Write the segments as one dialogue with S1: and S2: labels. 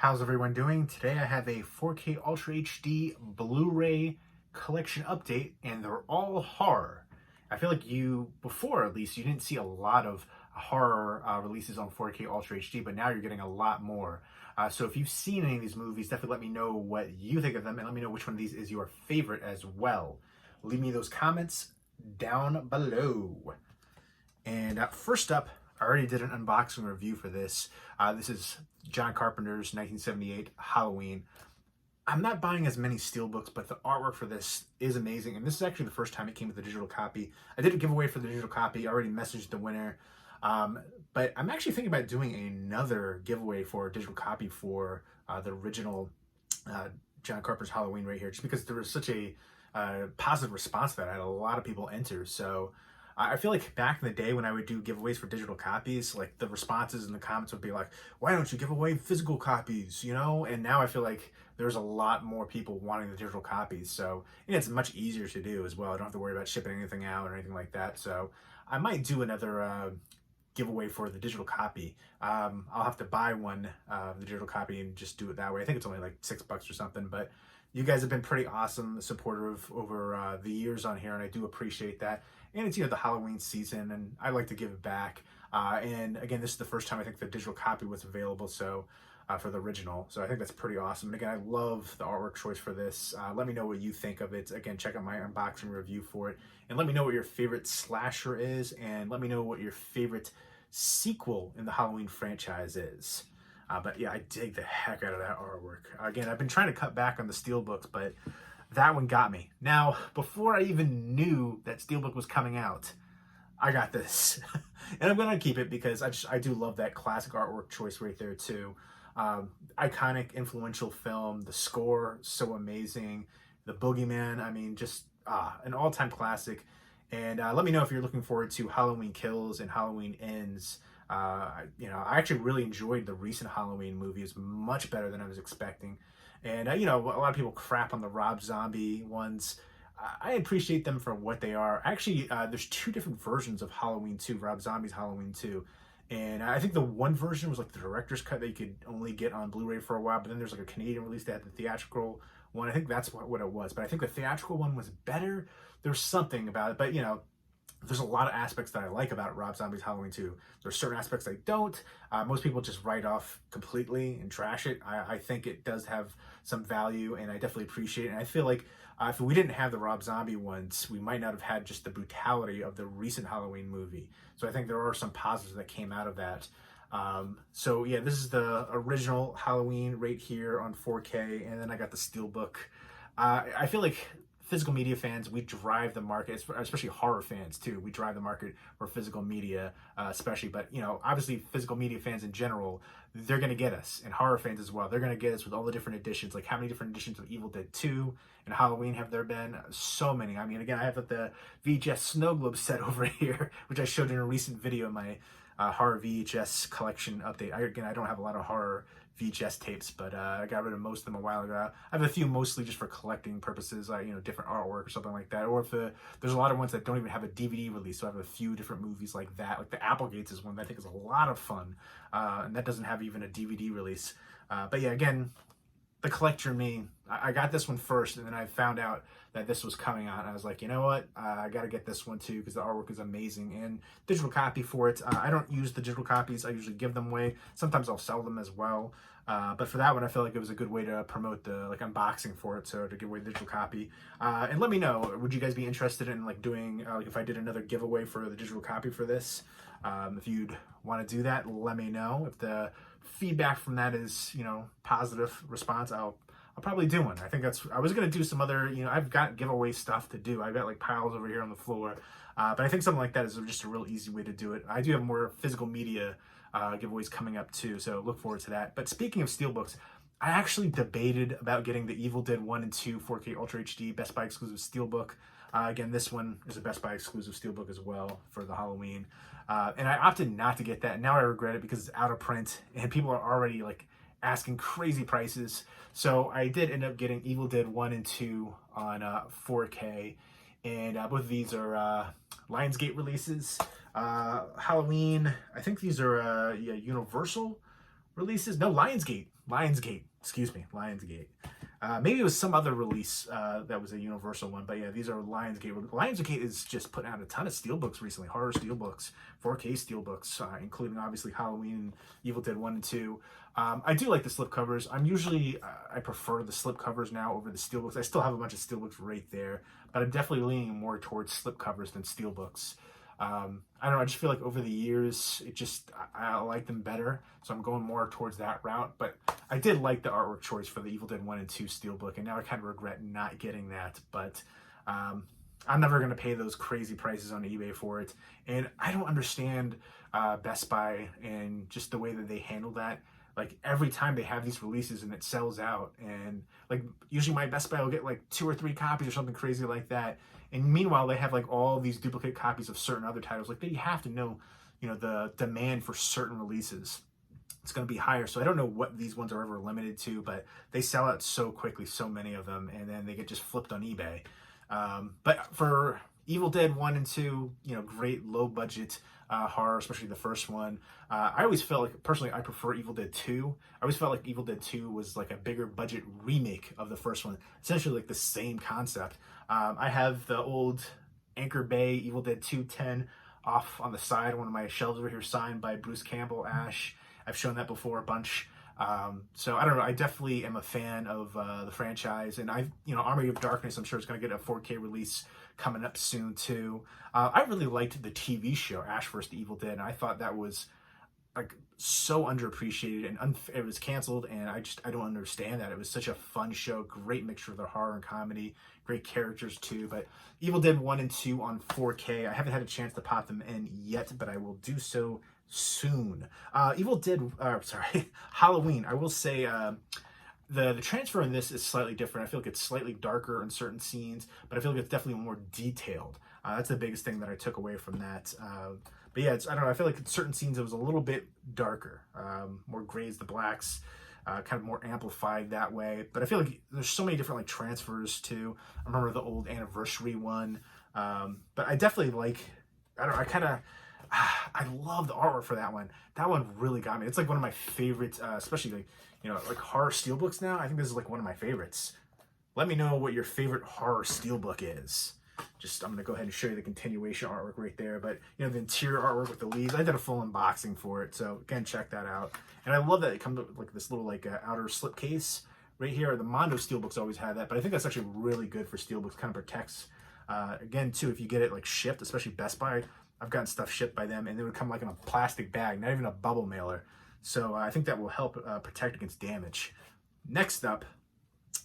S1: How's everyone doing? Today I have a 4K Ultra HD Blu-ray collection update, and they're all horror. I feel like before at least, you didn't see a lot of horror releases on 4K Ultra HD, but now you're getting a lot more. So if you've seen any of these movies, definitely let me know what you think of them, and let me know which one of these is your favorite as well. Leave me those comments down below. And first up, I already did an unboxing review for this. This is John Carpenter's 1978 Halloween. I'm not buying as many Steelbooks, but the artwork for this is amazing. And this is actually the first time it came with a digital copy. I did a giveaway for the digital copy. I already messaged the winner. But I'm actually thinking about doing another giveaway for a digital copy for the original John Carpenter's Halloween right here, just because there was such a positive response to that. I had a lot of people enter. So I feel like back in the day when I would do giveaways for digital copies, like the responses in the comments would be like, why don't you give away physical copies, you know? And now I feel like there's a lot more people wanting the digital copies. So it's much easier to do as well. I don't have to worry about shipping anything out or anything like that. So I might do another giveaway for the digital copy. I'll have to buy one, the digital copy, and just do it that way. I think it's only like $6 or something, but you guys have been pretty awesome, supportive over the years on here, and I do appreciate that. And it's, the Halloween season, and I like to give it back. And again, this is the first time I think the digital copy was available, so for the original. So I think that's pretty awesome. And again, I love the artwork choice for this. Let me know what you think of it. Again, check out my unboxing review for it. And let me know what your favorite slasher is, and let me know what your favorite sequel in the Halloween franchise is. But yeah, I dig the heck out of that artwork. Again, I've been trying to cut back on the Steelbooks, but that one got me. Now, before I even knew that Steelbook was coming out, I got this. And I'm going to keep it because I do love that classic artwork choice right there too. Iconic, influential film. The score, so amazing. The Boogeyman, I mean, just an all-time classic. And let me know if you're looking forward to Halloween Kills and Halloween Ends. I actually really enjoyed the recent Halloween movie. It was much better than I was expecting. And, a lot of people crap on the Rob Zombie ones. I appreciate them for what they are. Actually, there's two different versions of Halloween 2, Rob Zombie's Halloween 2. And I think the one version was like the director's cut that you could only get on Blu-ray for a while, but then there's like a Canadian release that had the theatrical one. I think that's what it was. But I think the theatrical one was better. There's something about it. But, there's a lot of aspects that I like about Rob Zombie's Halloween 2. There's certain aspects I don't. Most people just write off completely and trash it. I think it does have some value, and I definitely appreciate it. And I feel like if we didn't have the Rob Zombie ones, we might not have had just the brutality of the recent Halloween movie. So I think there are some positives that came out of that. So yeah, this is the original Halloween right here on 4K, and then I got the Steelbook. I feel like physical media fans, we drive the market, especially horror fans too. We drive the market for physical media, especially. But obviously, physical media fans in general, they're gonna get us, and horror fans as well. They're gonna get us with all the different editions. Like, how many different editions of Evil Dead 2 and Halloween have there been? So many. I mean, again, I have the VHS Snow Globe set over here, which I showed in a recent video in my horror VHS collection update. I don't have a lot of horror VHS tapes, but I got rid of most of them a while ago. I have a few mostly just for collecting purposes, different artwork or something like that. Or if there's a lot of ones that don't even have a DVD release, so I have a few different movies like that. Like the Applegates is one that I think is a lot of fun, and that doesn't have even a DVD release. But yeah, again, the collector in me, I got this one first, and then I found out that this was coming out, and I was like, you know what, I got to get this one too, because the artwork is amazing. And digital copy for it, I don't use the digital copies. I usually give them away. Sometimes I'll sell them as well. But for that one, I felt like it was a good way to promote the unboxing for it, so to give away the digital copy. And let me know, would you guys be interested in doing if I did another giveaway for the digital copy for this? If you'd want to do that, let me know. If the feedback from that is positive response, I'll probably do one. I think I was gonna do some other, I've got giveaway stuff to do. I've got like piles over here on the floor, but I think something like that is just a real easy way to do it. I do have more physical media giveaways coming up too, so look forward to that. But speaking of Steelbooks, I actually debated about getting the Evil Dead 1 and 2 4K Ultra HD Best Buy exclusive Steelbook. Again, this one is a Best Buy exclusive Steelbook as well for the Halloween. And I opted not to get that. Now I regret it because it's out of print and people are already asking crazy prices. So I did end up getting Evil Dead 1 and 2 on 4K. And both of these are Lionsgate releases. Halloween, I think these are Universal releases. No, Lionsgate. Lionsgate, excuse me, Lionsgate. Maybe it was some other release that was a Universal one, but yeah, these are Lionsgate. Lionsgate is just putting out a ton of steelbooks recently, horror steelbooks, 4K steelbooks, including obviously Halloween, Evil Dead 1 and 2. I do like the slipcovers. I prefer the slipcovers now over the steelbooks. I still have a bunch of steelbooks right there, but I'm definitely leaning more towards slipcovers than steelbooks. I don't know, I just feel like over the years, I like them better, so I'm going more towards that route, but I did like the artwork choice for the Evil Dead 1 and 2 Steelbook, and now I kind of regret not getting that, but I'm never going to pay those crazy prices on eBay for it, and I don't understand Best Buy and just the way that they handle that. Like, every time they have these releases and it sells out, and like usually my Best Buy will get like 2 or 3 copies or something crazy like that, and meanwhile they have like all these duplicate copies of certain other titles. Like, they have to know, the demand for certain releases, it's going to be higher. So I don't know what these ones are ever limited to, but they sell out so quickly, so many of them, and then they get just flipped on eBay. But for Evil Dead 1 and 2, great low budget horror, especially the first one. I always felt like, personally, I prefer Evil Dead 2. I always felt like Evil Dead 2 was like a bigger budget remake of the first one, essentially like the same concept. I have the old Anchor Bay Evil Dead 210 off on the side, one of my shelves over here, signed by Bruce Campbell, Ash. I've shown that before a bunch. So I don't know, I definitely am a fan of the franchise, and Army of Darkness, I'm sure it's going to get a 4K release coming up soon too. I really liked the TV show Ash vs. the Evil Dead, and I thought that was like so underappreciated, and it was canceled, and I don't understand that. It was such a fun show, great mixture of the horror and comedy, great characters too. But Evil Dead 1 and 2 on 4K, I haven't had a chance to pop them in yet, but I will do so soon. Halloween, I will say the transfer in this is slightly different. I feel like it's slightly darker in certain scenes, but I feel like it's definitely more detailed. That's the biggest thing that I took away from that. But yeah, I don't know, I feel like in certain scenes it was a little bit darker, more grays, the blacks, kind of more amplified that way. But I feel like there's so many different like transfers too. I remember the old Anniversary one, but I definitely like, I love the artwork for that one. That one really got me. It's like one of my favorites, especially like horror steelbooks now. I think this is like one of my favorites. Let me know what your favorite horror steelbook is. I'm gonna go ahead and show you the continuation artwork right there. But the interior artwork with the leaves, I did a full unboxing for it, so again, check that out. And I love that it comes with like this little outer slip case right here. The Mondo steelbooks always had that, but I think that's actually really good for steelbooks. Kind of protects, again too, if you get it like shipped, especially Best Buy. I've gotten stuff shipped by them, and they would come like in a plastic bag, not even a bubble mailer. So I think that will help protect against damage. Next up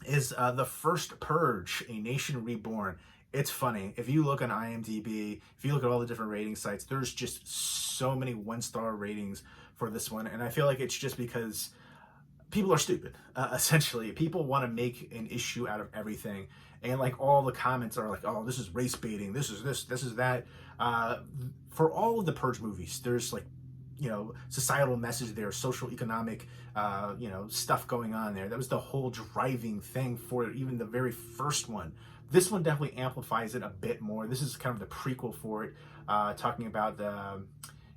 S1: is the first Purge, A Nation Reborn. It's funny. If you look on IMDb, if you look at all the different rating sites, there's just so many 1-star ratings for this one. And I feel like it's just because people are stupid. Essentially, people want to make an issue out of everything. And like all the comments are like, oh, this is race baiting. This is this is that. For all of the Purge movies, there's like, societal message there, social, economic, stuff going on there. That was the whole driving thing for even the very first one. This one definitely amplifies it a bit more. This is kind of the prequel for it, talking about the,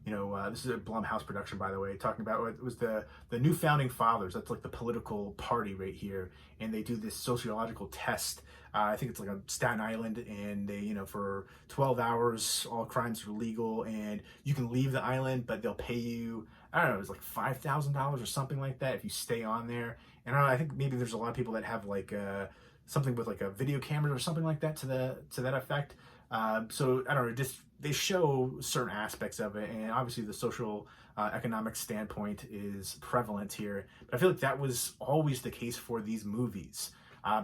S1: this is a Blumhouse production, by the way, talking about it was the new founding fathers. That's like the political party right here, and they do this sociological test. I think it's like a Staten Island, and they, for 12 hours, all crimes are legal, and you can leave the island, but they'll pay you, I don't know, it's like $5,000 or something like that if you stay on there. And I think maybe there's a lot of people that have like something with like a video camera or something like that to that effect. So I don't know, just they show certain aspects of it, and obviously the social economic standpoint is prevalent here. But I feel like that was always the case for these movies.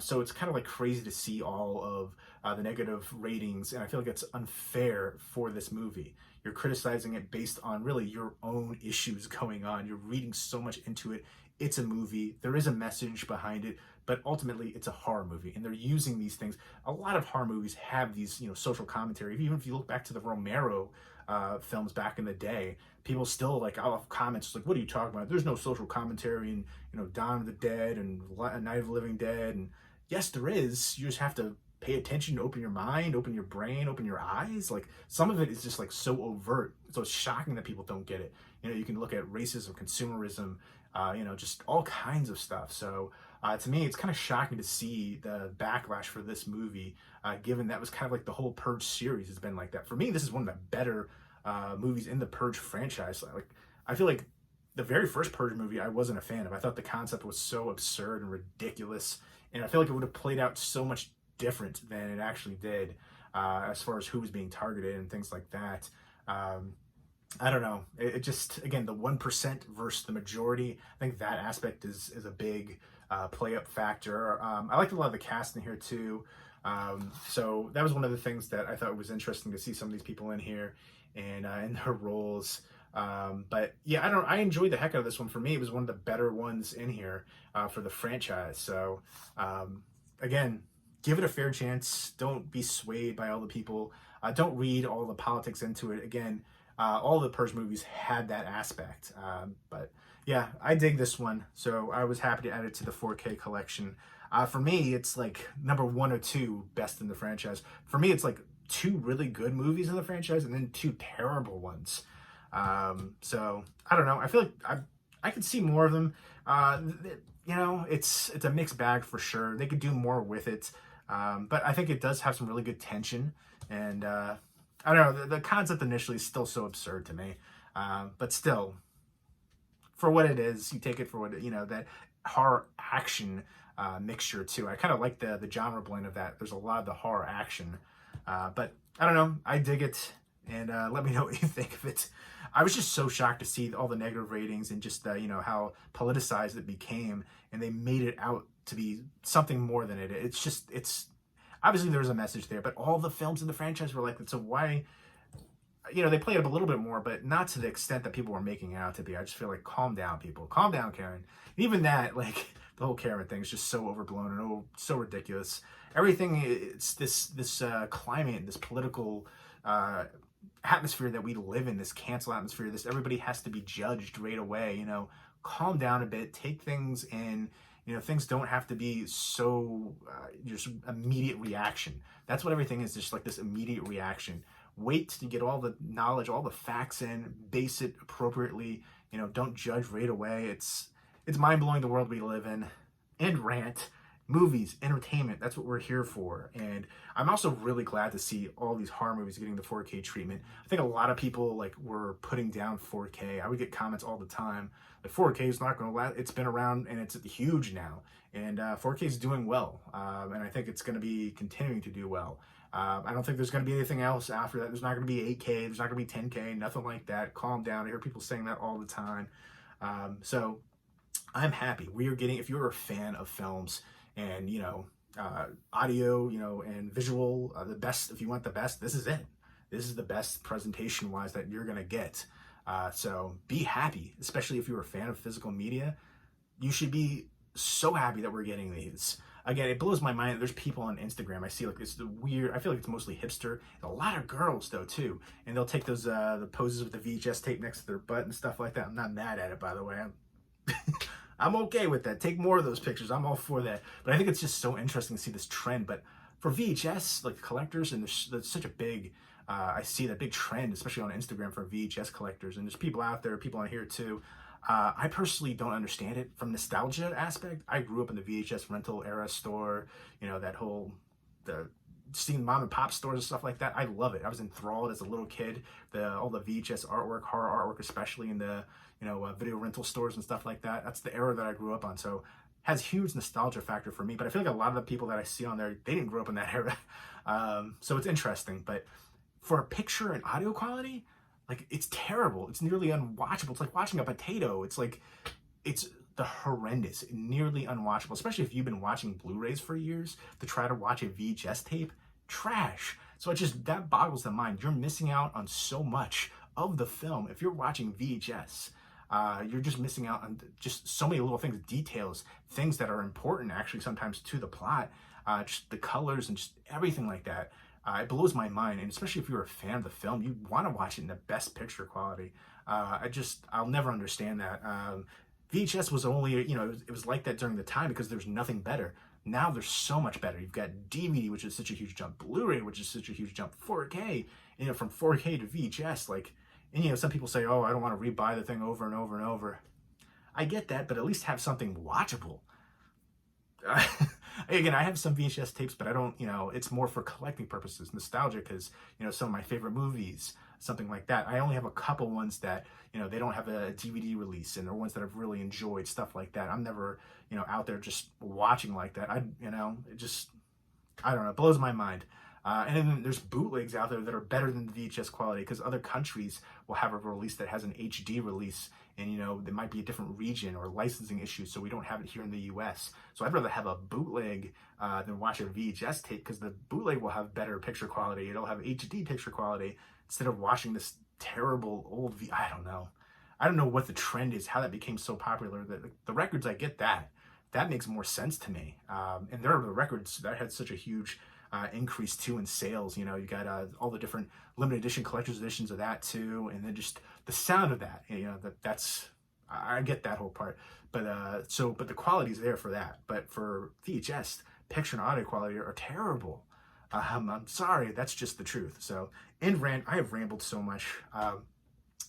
S1: So it's kind of like crazy to see all of the negative ratings, and I feel like it's unfair for this movie. You're criticizing it based on really your own issues going on. You're reading so much into it. It's a movie. There is a message behind it, but ultimately it's a horror movie, and they're using these things. A lot of horror movies have these, social commentary. Even if you look back to the Romero films back in the day, people still like, I'll have comments like, what are you talking about? There's no social commentary in, Dawn of the Dead and Night of the Living Dead. And yes, there is. You just have to pay attention, open your mind, open your brain, open your eyes. Like, some of it is just like so overt. So it's shocking that people don't get it. You can look at racism, consumerism, just all kinds of stuff. So to me, it's kind of shocking to see the backlash for this movie, given that was kind of like the whole Purge series has been like that. For me, this is one of the better movies in the Purge franchise. Like, I feel like the very first Purge movie I wasn't a fan of. I thought the concept was so absurd and ridiculous, and I feel like it would have played out so much different than it actually did, as far as who was being targeted and things like that. I don't know. It just, again, the 1% versus the majority, I think that aspect is a big play up factor. I liked a lot of the cast in here too. So that was one of the things that I thought was interesting to see some of these people in here and in their roles. But yeah, I enjoyed the heck out of this one. For me, it was one of the better ones in here for the franchise. So again, give it a fair chance. Don't be swayed by all the people. Don't read all the politics into it. Again, all the Purge movies had that aspect. But yeah, I dig this one. So I was happy to add it to the 4K collection. For me, it's like number 1 or 2 best in the franchise. For me, it's like 2 really good movies in the franchise and then 2 terrible ones. So I don't know. I feel like I could see more of them. It's a mixed bag for sure. They could do more with it. But I think it does have some really good tension, and I don't know, the concept initially is still so absurd to me, but still, for what it is, you take it for what that horror action mixture too. I kind of like the genre blend of that. There's a lot of the horror action, but I don't know, I dig it, and let me know what you think of it. I was just so shocked to see all the negative ratings and just how politicized it became, and they made it out to be something more than it. It's obviously there was a message there, but all the films in the franchise were like that. So why, they played up a little bit more, but not to the extent that people were making it out to be. I just feel like, calm down, people, calm down, Karen. And even that, like the whole Karen thing is just so overblown and so ridiculous. Everything, it's this climate, this political atmosphere that we live in, this cancel atmosphere, this everybody has to be judged right away. Calm down a bit, take things in. Things don't have to be so just immediate reaction. That's what everything is, just like this immediate reaction. Wait to get all the knowledge, all the facts in, base it appropriately. Don't judge right away. It's mind-blowing, the world we live in. And rant. Movies, entertainment, that's what we're here for. And I'm also really glad to see all these horror movies getting the 4K treatment. I think a lot of people were putting down 4K. I would get comments all the time. 4K is not going to last. It's been around and it's huge now. And 4K is doing well. And I think it's going to be continuing to do well. I don't think there's going to be anything else after that. There's not going to be 8K. There's not going to be 10K. Nothing like that. Calm down. I hear people saying that all the time. So I'm happy. We are getting, if you're a fan of films, and audio, and visual, the best. If you want the best, this is it. This is the best presentation wise that you're gonna get. So be happy, especially if you're a fan of physical media. You should be so happy that we're getting these. Again, it blows my mind. There's people on Instagram I see it's the weird. I feel like it's mostly hipster. A lot of girls though too, and they'll take those the poses with the VHS tape next to their butt and stuff like that. I'm not mad at it, by the way. I'm okay with that. Take more of those pictures. I'm all for that. But I think it's just so interesting to see this trend. But for VHS, like collectors, and there's such a big, I see that big trend, especially on Instagram for VHS collectors. And there's people out there, people on here too. I personally don't understand it from nostalgia aspect. I grew up in the VHS rental era store, that whole, seeing mom and pop stores and stuff like that. I love it. I was enthralled as a little kid. All the VHS artwork, horror artwork, especially in the video rental stores and stuff like that. That's the era that I grew up on. So has huge nostalgia factor for me. But I feel like a lot of the people that I see on there, they didn't grow up in that era. So it's interesting. But for a picture and audio quality, it's terrible. It's nearly unwatchable. It's like watching a potato. It's the horrendous, nearly unwatchable, especially if you've been watching Blu-rays for years to try to watch a VHS tape. Trash. So that boggles the mind. You're missing out on so much of the film. If you're watching VHS, you're just missing out on just so many little things, details, things that are important actually sometimes to the plot, just the colors and just everything like that. It blows my mind, and especially if you're a fan of the film, you want to watch it in the best picture quality. I'll never understand that. VHS was only, it was like that during the time because there's nothing better. Now there's so much better. You've got DVD, which is such a huge jump, Blu-ray, which is such a huge jump, 4K, from 4K to VHS, and some people say, oh, I don't want to rebuy the thing over and over and over. I get that, but at least have something watchable. Again, I have some VHS tapes, but I don't, it's more for collecting purposes, nostalgia, because, some of my favorite movies, something like that. I only have a couple ones that, they don't have a DVD release, and they're ones that I've really enjoyed, stuff like that. I'm never, out there just watching like that. It just, I don't know, it blows my mind. And then there's bootlegs out there that are better than the VHS quality, because other countries will have a release that has an HD release, and there might be a different region or licensing issues, so we don't have it here in the US. So I'd rather have a bootleg than watch a VHS tape, because the bootleg will have better picture quality. It'll have HD picture quality instead of watching this terrible old I don't know. I don't know what the trend is, how that became so popular. The records, I get that. That makes more sense to me. And there are the records that had such a huge increase too in sales. You got all the different limited edition collector's editions of that too, and then just the sound of that. That's I get that whole part. But but the quality's there for that. But for VHS, picture and audio quality are terrible. I'm sorry, that's just the truth. So, end rant. I have rambled so much.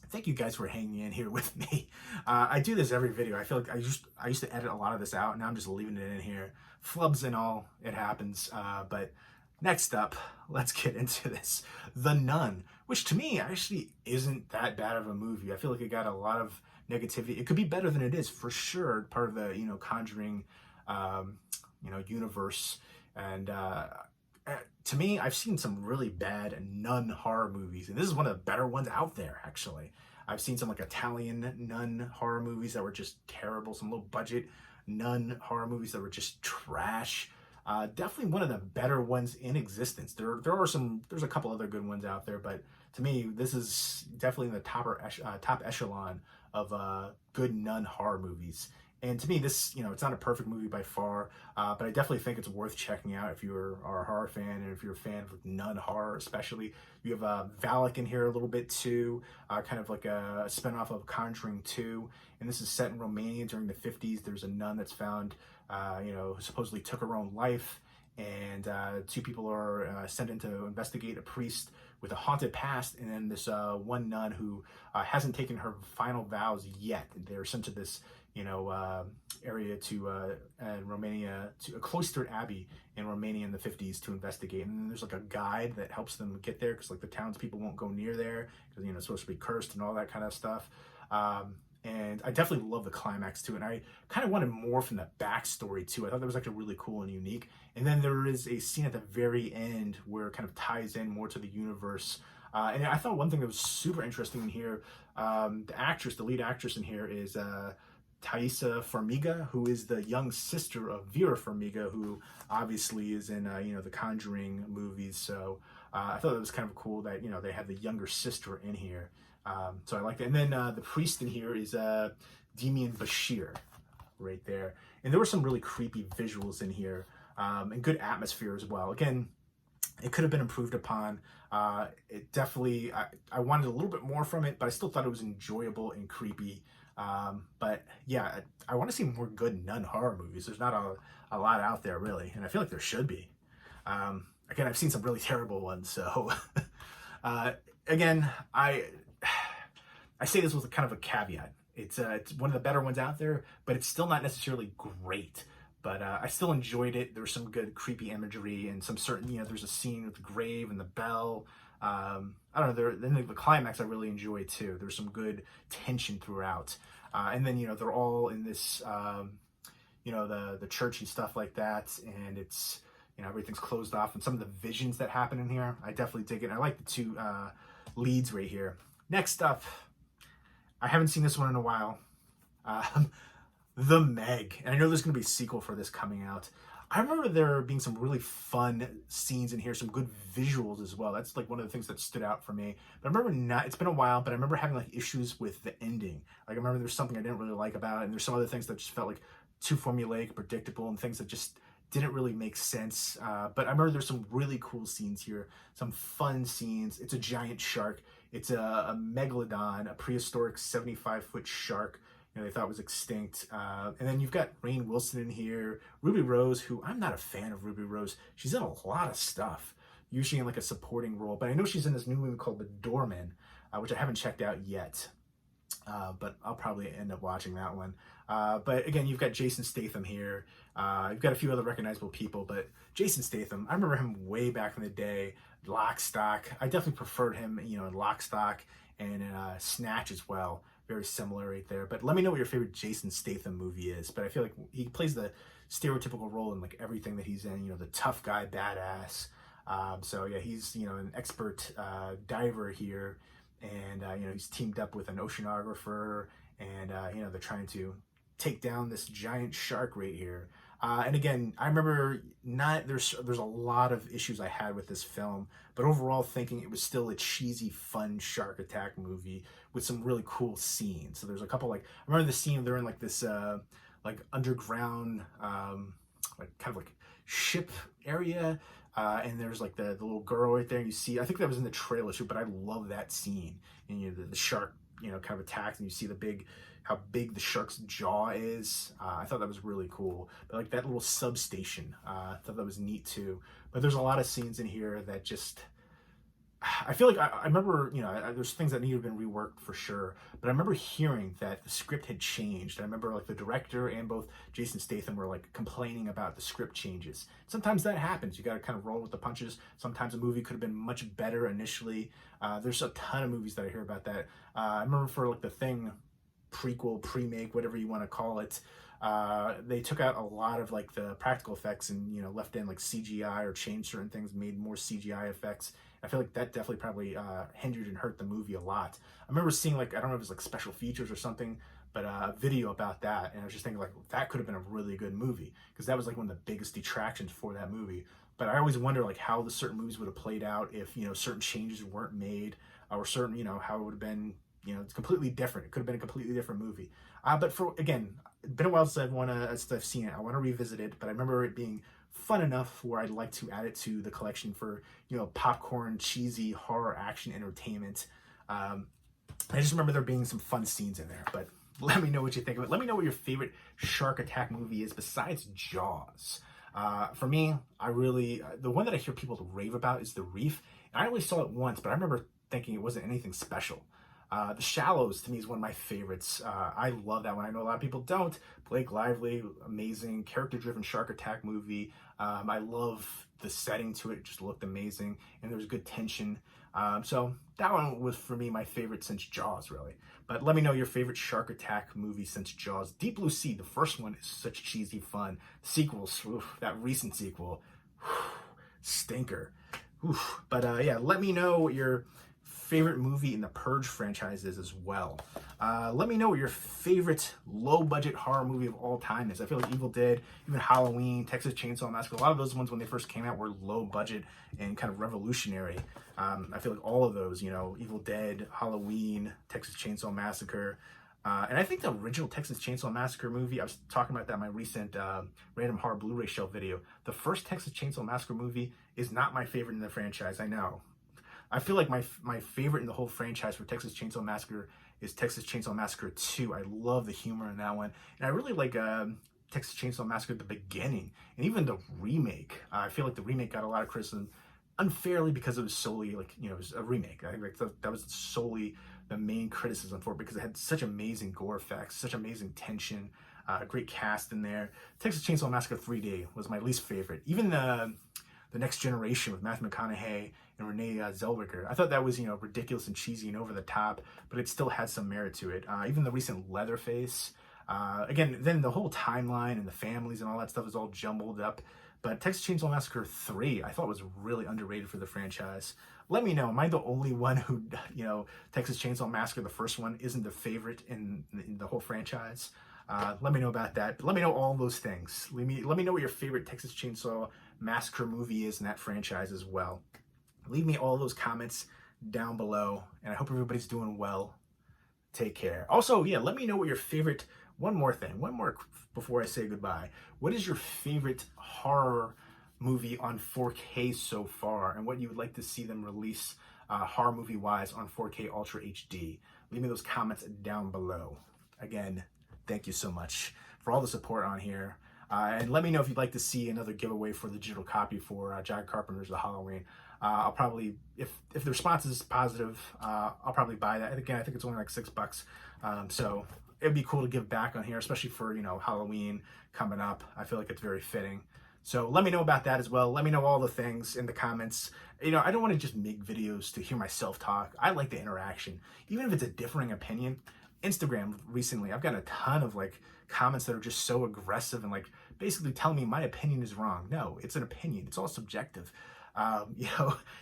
S1: Thank you guys for hanging in here with me. I do this every video. I feel like I used to edit a lot of this out, and now I'm just leaving it in here. Flubs and all, it happens. But next up, let's get into this. The Nun, which to me actually isn't that bad of a movie. I feel like it got a lot of negativity. It could be better than it is, for sure. Part of the Conjuring, universe. And to me, I've seen some really bad nun horror movies, and this is one of the better ones out there, actually. I've seen some Italian nun horror movies that were just terrible, some low budget nun horror movies that were just trash. Definitely one of the better ones in existence. There's a couple other good ones out there, but to me, this is definitely in the top echelon of good nun horror movies. And to me, this, it's not a perfect movie by far, but I definitely think it's worth checking out if you are a horror fan, and if you're a fan of nun horror especially. You have Valak in here a little bit too, kind of like a spinoff of Conjuring 2, and this is set in Romania during the 50s. There's a nun that's found, who supposedly took her own life, and two people are sent in to investigate a priest with a haunted past, and then this one nun who hasn't taken her final vows yet. They're sent to this area in Romania, to a cloistered abbey in Romania in the 50s to investigate. And then there's a guide that helps them get there, because the townspeople won't go near there, because it's supposed to be cursed and all that kind of stuff. And I definitely love the climax too, and I kind of wanted more from the backstory too. I thought that was actually really cool and unique. And then there is a scene at the very end where it kind of ties in more to the universe. And I thought one thing that was super interesting in here, the lead actress in here is Thaisa Farmiga, who is the young sister of Vera Farmiga, who obviously is in the Conjuring movies. So I thought it was kind of cool that they have the younger sister in here. So I like that. And then the priest in here is Demian Bashir, right there. And there were some really creepy visuals in here, and good atmosphere as well. Again, it could have been improved upon. It definitely, I wanted a little bit more from it, but I still thought it was enjoyable and creepy. But yeah, I want to see more good nun horror movies. There's not a lot out there really, and I feel like there should be. Again, I've seen some really terrible ones, so again, I say this with kind of a caveat. It's one of the better ones out there, but it's still not necessarily great. But I still enjoyed it. There was some good creepy imagery, and some certain, there's a scene with the grave and the bell. I don't know, then the climax I really enjoyed too. There's some good tension throughout. And then, they're all in this, the church and stuff like that. And it's, everything's closed off, and some of the visions that happen in here, I definitely dig it. I like the two leads right here. Next up, I haven't seen this one in a while. The Meg. And I know there's going to be a sequel for this coming out. I remember there being some really fun scenes in here, some good visuals as well. That's one of the things that stood out for me. But I remember it's been a while, but I remember having issues with the ending. I remember there's something I didn't really like about it, and there's some other things that just felt too formulaic, predictable, and things that just didn't really make sense. But I remember there's some really cool scenes here, some fun scenes. It's a giant shark. It's a megalodon, a prehistoric 75-foot shark. They thought was extinct. And then you've got Rainn Wilson in here, Ruby Rose, who I'm not a fan of Ruby Rose. She's in a lot of stuff, usually in a supporting role. But I know she's in this new movie called The Doorman, which I haven't checked out yet. but I'll probably end up watching that one. But again, you've got Jason Statham here. You've got a few other recognizable people, but Jason Statham, I remember him way back in the day, Lock, Stock. I definitely preferred him, in Lock, Stock, and Snatch as well. Very similar right there. But let me know what your favorite Jason Statham movie is. But I feel like he plays the stereotypical role in like everything that he's in. The tough guy, badass. So yeah, he's an expert diver here, and he's teamed up with an oceanographer, and they're trying to take down this giant shark right here. And again, I remember there's a lot of issues I had with this film, but overall thinking it was still a cheesy, fun shark attack movie with some really cool scenes. So there's a couple, like, I remember the scene they're in like this like underground like kind of like ship area, and there's like the little girl right there, and you see, I think that was in the trailer too, but I love that scene. And the shark kind of attacks, and you see how big the shark's jaw is. I thought that was really cool. But like that little substation, I thought that was neat too. But there's a lot of scenes in here that just, I feel like I remember, there's things that need to have been reworked for sure. But I remember hearing that the script had changed. I remember like the director and both Jason Statham were like complaining about the script changes. Sometimes that happens. You got to kind of roll with the punches. Sometimes a movie could have been much better initially. There's a ton of movies that I hear about that. I remember for like The Thing prequel, pre-make, whatever you want to call it, they took out a lot of like the practical effects and left in like CGI, or changed certain things, made more CGI effects. I feel like that definitely probably hindered and hurt the movie a lot. I remember seeing like, I don't know if it was like special features or something, but a video about that, and I was just thinking like that could have been a really good movie, because that was like one of the biggest detractions for that movie. But I always wonder like how the certain movies would have played out if certain changes weren't made, or certain how it would have been. It's completely different. It could have been a completely different movie. But again, it's been a while since I've seen it. I want to revisit it, but I remember it being fun enough where I'd like to add it to the collection for, popcorn, cheesy horror action entertainment. I just remember there being some fun scenes in there, but let me know what you think of it. Let me know what your favorite shark attack movie is besides Jaws. For me, the one that I hear people rave about is The Reef. And I only saw it once, but I remember thinking it wasn't anything special. The Shallows, to me, is one of my favorites. I love that one. I know a lot of people don't. Blake Lively, amazing, character-driven shark attack movie. I love the setting to it. It just looked amazing, and there was good tension. So that one was, for me, my favorite since Jaws, really. But let me know your favorite shark attack movie since Jaws. Deep Blue Sea, the first one, is such cheesy fun. Sequels, that recent sequel, stinker. But yeah, let me know what your favorite movie in the Purge franchise is as well. Let me know what your favorite low-budget horror movie of all time is. I feel like Evil Dead, even Halloween, Texas Chainsaw Massacre, a lot of those ones when they first came out were low-budget and kind of revolutionary. I feel like all of those, Evil Dead, Halloween, Texas Chainsaw Massacre, and I think the original Texas Chainsaw Massacre movie, I was talking about that in my recent Random Horror Blu-ray shelf video. The first Texas Chainsaw Massacre movie is not my favorite in the franchise, I know. I feel like my favorite in the whole franchise for Texas Chainsaw Massacre is Texas Chainsaw Massacre 2. I love the humor in that one. And I really like Texas Chainsaw Massacre at the beginning. And even the remake. I feel like the remake got a lot of criticism unfairly because it was solely it was a remake. I think that was solely the main criticism for it, because it had such amazing gore effects, such amazing tension, great cast in there. Texas Chainsaw Massacre 3D was my least favorite. Even the Next Generation with Matthew McConaughey and Renee Zellweger, I thought that was ridiculous and cheesy and over the top, but it still had some merit to it. Even the recent Leatherface, again, then the whole timeline and the families and all that stuff is all jumbled up. But Texas Chainsaw Massacre 3, I thought was really underrated for the franchise. Let me know, am I the only one who, Texas Chainsaw Massacre, the first one, isn't the favorite in the whole franchise? Let me know about that. But let me know all those things. Let me know what your favorite Texas Chainsaw Massacre movie is in that franchise as well. Leave me all those comments down below, and I hope everybody's doing well. Take care. Also, yeah, let me know what your favorite, one more before I say goodbye. What is your favorite horror movie on 4K so far, and what you would like to see them release horror movie-wise on 4K Ultra HD? Leave me those comments down below. Again, thank you so much for all the support on here. And let me know if you'd like to see another giveaway for the digital copy for John Carpenter's The Halloween. I'll probably, if the response is positive, I'll probably buy that. Again, I think it's only like $6. So it'd be cool to give back on here, especially for, Halloween coming up. I feel like it's very fitting. So let me know about that as well. Let me know all the things in the comments. I don't want to just make videos to hear myself talk. I like the interaction. Even if it's a differing opinion. Instagram recently, I've gotten a ton of like comments that are just so aggressive and like basically telling me my opinion is wrong. No, it's an opinion. It's all subjective.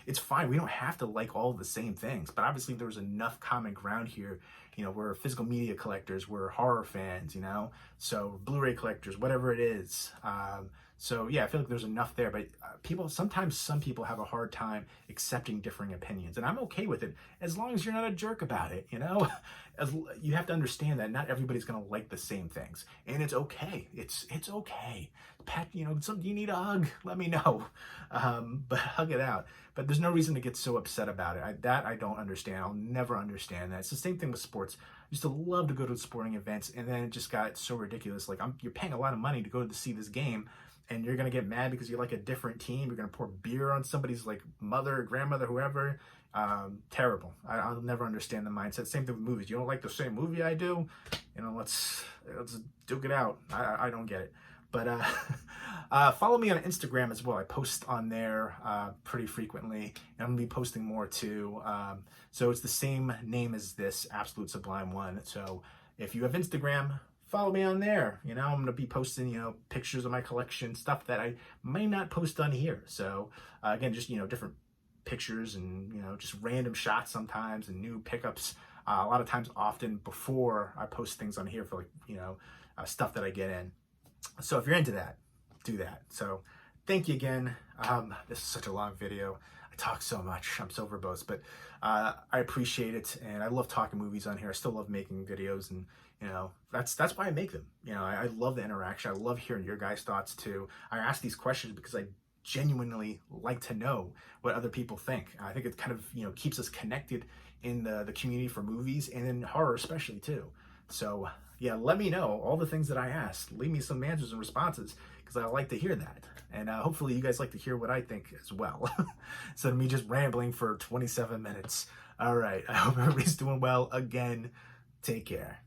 S1: It's fine. We don't have to like all the same things, but obviously there's enough common ground here. We're physical media collectors, we're horror fans, so Blu-ray collectors, whatever it is. So yeah, I feel like there's enough there, but sometimes some people have a hard time accepting differing opinions, and I'm okay with it as long as you're not a jerk about it. As you have to understand that not everybody's gonna like the same things, and it's okay. It's okay. Pat, you need a hug, let me know, but hug it out. But there's no reason to get so upset about it. I don't understand. I'll never understand that. It's the same thing with sports. I used to love to go to sporting events, and then it just got so ridiculous. Like you're paying a lot of money to go to see this game, and you're gonna get mad because you like a different team. You're gonna pour beer on somebody's like mother, grandmother, whoever. Terrible. I'll never understand the mindset. Same thing with movies. You don't like the same movie I do? Let's duke it out. I don't get it. But follow me on Instagram as well. I post on there pretty frequently, and I'm gonna be posting more too. So it's the same name as this, Absolute Sublime One. So if you have Instagram, follow me on there. I'm gonna be posting, pictures of my collection, stuff that I may not post on here. So again, just different pictures and just random shots sometimes and new pickups. A lot of times, often before I post things on here for like stuff that I get in. So if you're into that, do that. So thank you again. This is such a long video. I talk so much. I'm so verbose, but I appreciate it, and I love talking movies on here. I still love making videos, and that's why I make them. I love the interaction. I love hearing your guys' thoughts too. I ask these questions because I genuinely like to know what other people think. I think it kind of keeps us connected in the community for movies, and in horror especially too. So yeah, let me know all the things that I asked. Leave me some answers and responses, because I like to hear that. And hopefully you guys like to hear what I think as well. Instead of me just rambling for 27 minutes. All right, I hope everybody's doing well. Again, take care.